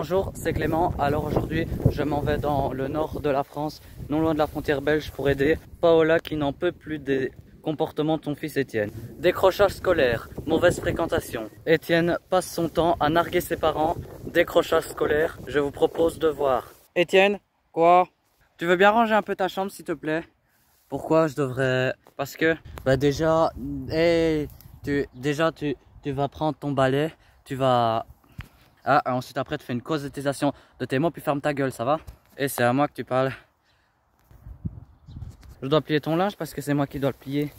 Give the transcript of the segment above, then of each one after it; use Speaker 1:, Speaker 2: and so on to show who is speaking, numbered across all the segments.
Speaker 1: Bonjour, c'est Clément. Alors aujourd'hui, je m'en vais dans le nord de la France, non loin de la frontière belge, pour aider Paola qui n'en peut plus des comportements de son fils Étienne. Décrochage scolaire, mauvaise fréquentation. Étienne passe son temps à narguer ses parents. Décrochage scolaire, je vous propose de voir. Étienne, quoi? Tu veux bien ranger un peu ta chambre s'il te plaît? Pourquoi je devrais... Parce que, déjà, tu vas prendre ton balai, tu vas... Ah, ensuite après tu fais une causetisation de tes mots puis ferme ta gueule, ça va? Et c'est à moi que tu parles. Je dois plier ton linge parce que c'est moi qui dois le plier.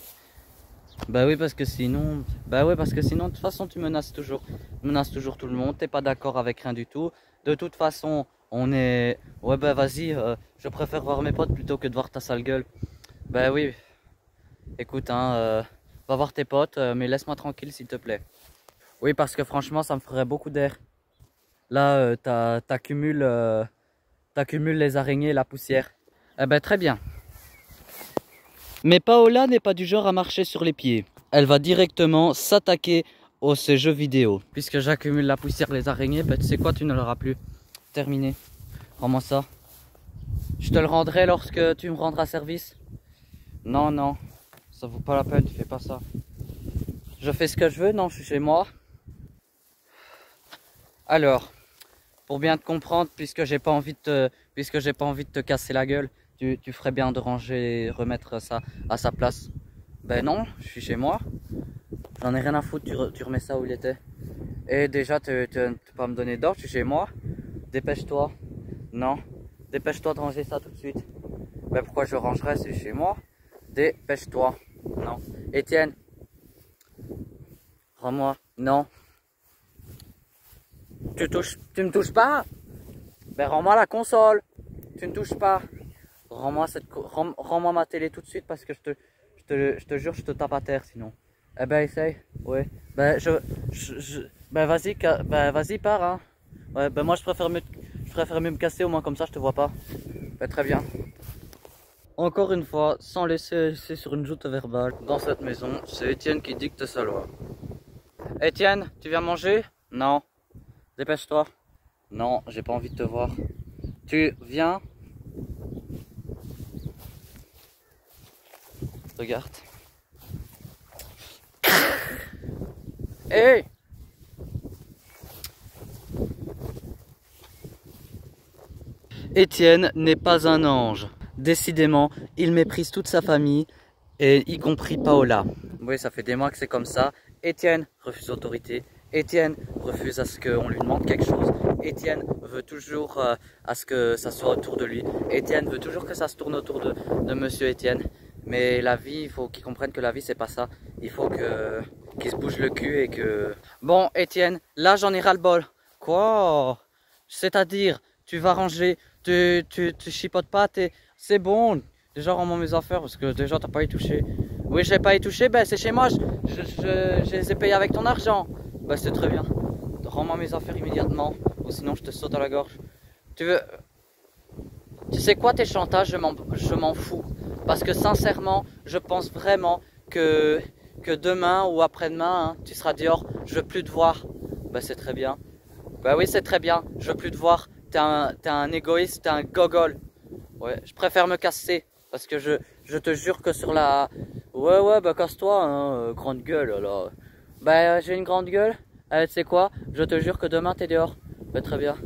Speaker 1: Bah oui parce que sinon... Bah oui parce que sinon de toute façon tu menaces toujours tout le monde, t'es pas d'accord avec rien du tout. De toute façon on est... Ouais bah vas-y, je préfère voir mes potes plutôt que de voir ta sale gueule. Bah oui. Écoute va voir tes potes mais laisse-moi tranquille s'il te plaît. Oui parce que franchement ça me ferait beaucoup d'air. Là, t'accumules les araignées et la poussière. Eh ben, très bien. Mais Paola n'est pas du genre à marcher sur les pieds. Elle va directement s'attaquer ces jeux vidéo. Puisque j'accumule la poussière, les araignées, ben, tu sais quoi, tu ne l'auras plus. Terminé. Rends-moi ça. Je te le rendrai lorsque tu me rendras service. Non, non. Ça vaut pas la peine, tu fais pas ça. Je fais ce que je veux, non, je suis chez moi. Alors... Pour bien te comprendre, puisque j'ai pas envie de te casser la gueule, tu ferais bien de ranger et remettre ça à sa place. Ben non, je suis chez moi. J'en ai rien à foutre, tu remets ça où il était. Et déjà, tu vas pas me donner d'ordre, je suis chez moi. Dépêche-toi. Non, dépêche-toi de ranger ça tout de suite. Ben pourquoi je rangerais, c'est chez moi. Dépêche-toi. Non. Étienne. Rends-moi. Non. Tu me touches pas? Ben rends-moi la console. Tu ne touches pas. Rends-moi ma télé tout de suite parce que je te jure je te tape à terre sinon. Eh ben essaye. Ouais. Ben vas-y pars hein. Ouais ben moi je préfère mieux me casser au moins comme ça je te vois pas. Ben très bien. Encore une fois, sans laisser sur une joute verbale, dans cette maison, c'est Étienne qui dicte sa loi. Étienne, tu viens manger? Non. Dépêche-toi. Non, j'ai pas envie de te voir. Tu viens? Regarde. Hey! Étienne n'est pas un ange. Décidément, il méprise toute sa famille, et y compris Paola. Oui, ça fait des mois que c'est comme ça. Étienne refuse l'autorité. Étienne refuse à ce qu'on lui demande quelque chose. Étienne veut toujours à ce que ça soit autour de lui. Étienne veut toujours que ça se tourne autour de Monsieur Étienne. Mais la vie, il faut qu'il comprenne que la vie, c'est pas ça. Il faut qu'il se bouge le cul et que... Bon, Étienne, là, j'en ai ras-le-bol. Quoi? C'est-à-dire, tu vas ranger, tu chipotes pas, c'est bon. Déjà, rends-moi mes affaires parce que déjà, t'as pas y touché. Oui, j'ai pas y touché, ben c'est chez moi, je les ai payés avec ton argent. Bah c'est très bien. Rends-moi mes affaires immédiatement, ou sinon je te saute à la gorge. Tu sais quoi tes chantages, je m'en fous. Parce que sincèrement, je pense vraiment que demain ou après-demain, hein, tu seras dehors, je veux plus te voir. Bah c'est très bien. Bah oui c'est très bien, je veux plus te voir. T'es un égoïste, t'es un gogol. Ouais, je préfère me casser. Parce que je te jure que sur la... Ouais, bah casse-toi, hein, grande gueule, là. Bah j'ai une grande gueule. Tu sais quoi? Je te jure que demain t'es dehors. Bah très bien.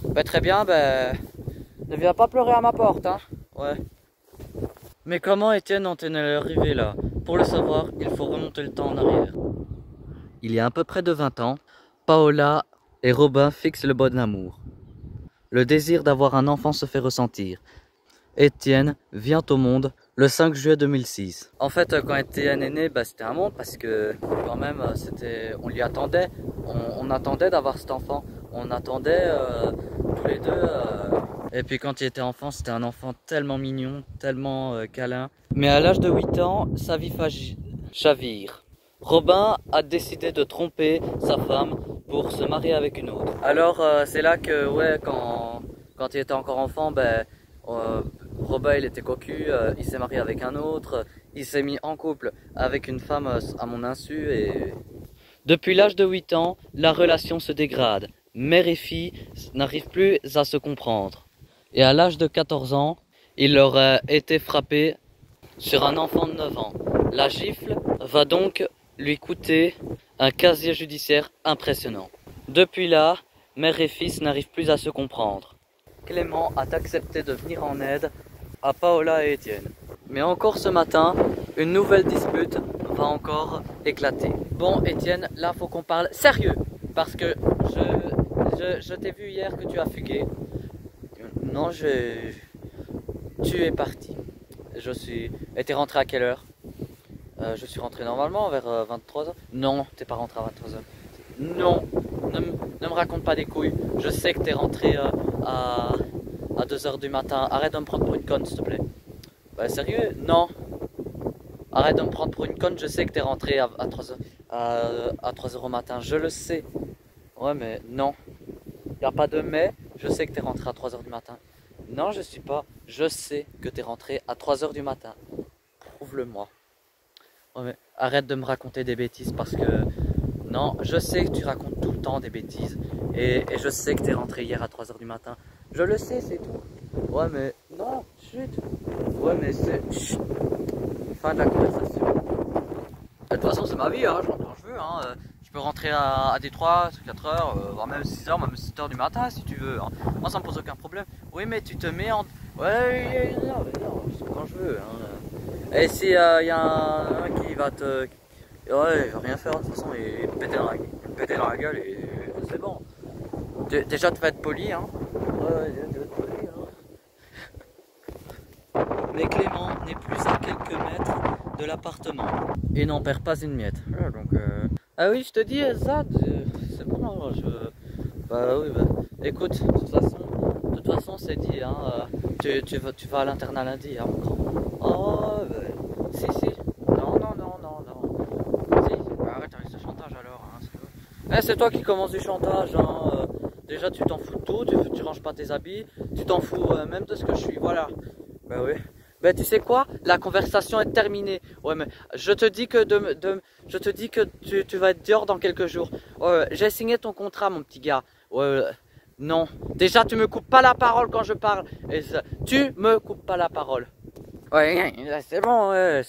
Speaker 1: Bah très bien, bah... Ne viens pas pleurer à ma porte, hein. Ouais. Mais comment Étienne en est arrivé là? Pour le savoir, il faut remonter le temps en arrière. Il y a à peu près de 20 ans, Paola et Robin fixent le bon amour. Le désir d'avoir un enfant se fait ressentir. Étienne vient au monde le 5 juillet 2006. En fait, quand Étienne est né, c'était un monde parce que quand même, on lui attendait. On attendait d'avoir cet enfant. On attendait tous les deux. Et puis quand il était enfant, c'était un enfant tellement mignon, tellement câlin. Mais à l'âge de 8 ans, sa vie chavire. Robin a décidé de tromper sa femme pour se marier avec une autre. Alors c'est là que, ouais, quand il était encore enfant, Robin il était cocu, il s'est marié avec un autre, il s'est mis en couple avec une femme à mon insu et... Depuis l'âge de 8 ans, la relation se dégrade, mère et fille n'arrivent plus à se comprendre. Et à l'âge de 14 ans, il leur a été frappé sur un enfant de 9 ans. La gifle va donc lui coûter un casier judiciaire impressionnant. Depuis là, mère et fils n'arrivent plus à se comprendre. Clément a accepté de venir en aide à Paola et Étienne. Mais encore ce matin, une nouvelle dispute va encore éclater. Bon Étienne, là faut qu'on parle sérieux, parce que je t'ai vu hier que tu as fugué. Non, tu es parti. Et t'es rentré à quelle heure? Je suis rentré normalement vers 23h. Non, t'es pas rentré à 23h. Non, ne me raconte pas des couilles. Je sais que t'es rentré à 2h du matin. Arrête de me prendre pour une conne, s'il te plaît. Bah sérieux? Non. Arrête de me prendre pour une conne, je sais que t'es rentré à 3h, à 3h au matin. Je le sais. Ouais, mais non. Y a pas de mais. Je sais que t'es rentré à 3h du matin. Non, je suis pas. Je sais que t'es rentré à 3h du matin. Prouve-le-moi. Ouais, mais arrête de me raconter des bêtises parce que... Non, je sais que tu racontes tout le temps des bêtises. Et je sais que t'es rentré hier à 3h du matin. Je le sais, c'est tout. Ouais, mais... Non, chut. Ouais, mais c'est... Chut. Fin de la conversation. De toute façon, c'est ma vie, hein. Je rentre quand je veux, hein. Je peux rentrer à Détroit, 4h, voire même 6h, même 7h du matin si tu veux, hein. Moi, ça me pose aucun problème. Oui, mais tu te mets en... Ouais, non, c'est quand je veux, hein. Et si y a un qui va te... Ouais, il va rien faire, de toute façon, il va péter dans la gueule et c'est bon. Déjà, tu vas être poli, hein. Ouais, tu vas être poli, hein. Mais Clément n'est plus à quelques mètres de l'appartement et n'en perd pas une miette. Voilà, donc, ah oui, je te dis, ça, c'est bon, bah oui, bah, écoute, de toute façon, c'est dit, hein, tu vas à l'internat lundi, hein, mon grand. Oh, bah, si, non. Si, bah, arrête avec ce chantage alors, hein, c'est toi qui commences du chantage, hein, déjà tu t'en fous de tout, tu ranges pas tes habits, tu t'en fous même de ce que je suis, voilà. Bah oui. Ben tu sais quoi? La conversation est terminée. Ouais mais je te dis que tu vas être dehors dans quelques jours. Ouais, j'ai signé ton contrat mon petit gars. Ouais, non. Déjà tu me coupes pas la parole quand je parle. Tu me coupes pas la parole. Ouais, c'est bon, ouais,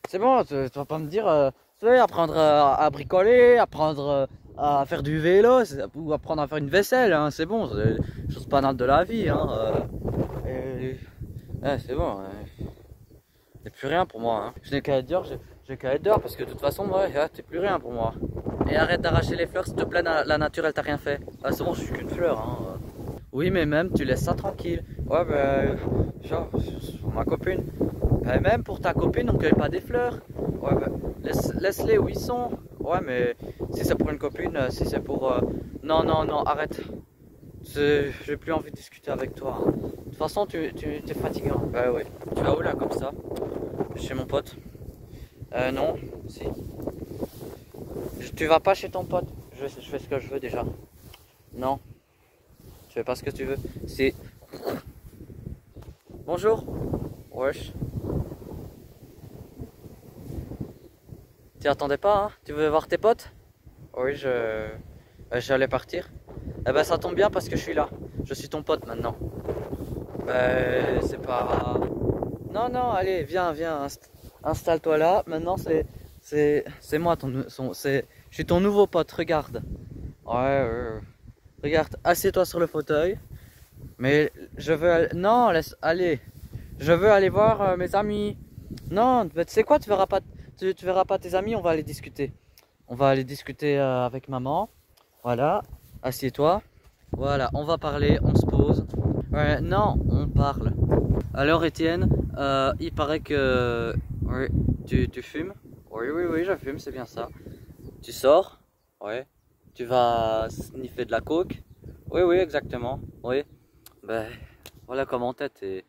Speaker 1: c'est bon, tu vas pas me dire tu sais, apprendre à bricoler, apprendre à faire du vélo, ou apprendre à faire une vaisselle, hein, c'est bon, c'est des choses banales de la vie, hein. Ouais, c'est bon, t'es plus rien pour moi, hein. Je n'ai qu'à être dehors, j'ai qu'à être dehors parce que de toute façon, ouais, t'es plus rien pour moi. Et arrête d'arracher les fleurs, s'il te plaît, la nature elle t'a rien fait. Ah, c'est bon, je suis qu'une fleur, hein. Oui, mais même, tu laisses ça tranquille. Ouais, ben, genre, pour ma copine. Ben, même pour ta copine, on cueille pas des fleurs. Ouais, ben, laisse-les où ils sont. Ouais, mais si c'est pour une copine, si c'est pour... Non, arrête. J'ai plus envie de discuter avec toi, hein. De toute façon, tu es fatigant. Bah ouais. Tu vas où là, comme ça? Chez mon pote. Non, si. Tu vas pas chez ton pote. Je fais ce que je veux déjà. Non. Tu fais pas ce que tu veux. Si. Bonjour. Wesh. Tu attendais pas, hein? Tu veux voir tes potes? Oui, j'allais partir. Eh ben ça tombe bien parce que je suis là. Je suis ton pote maintenant. C'est pas... Non, allez, viens, installe-toi là. Maintenant, c'est moi, je suis ton nouveau pote, regarde. Ouais. Regarde, assieds-toi sur le fauteuil. Mais je veux... Non, laisse aller. Je veux aller voir mes amis. Non, tu sais quoi, tu verras pas tes amis, on va aller discuter. On va aller discuter avec maman. Voilà, assieds-toi. Voilà, on va parler, on se pose. Ouais, non, on parle. Alors Étienne, il paraît que oui, tu fumes. Oui, je fume, c'est bien ça. Tu sors. Oui. Tu vas sniffer de la coke. Oui, exactement. Oui. Ben, voilà comment t'es.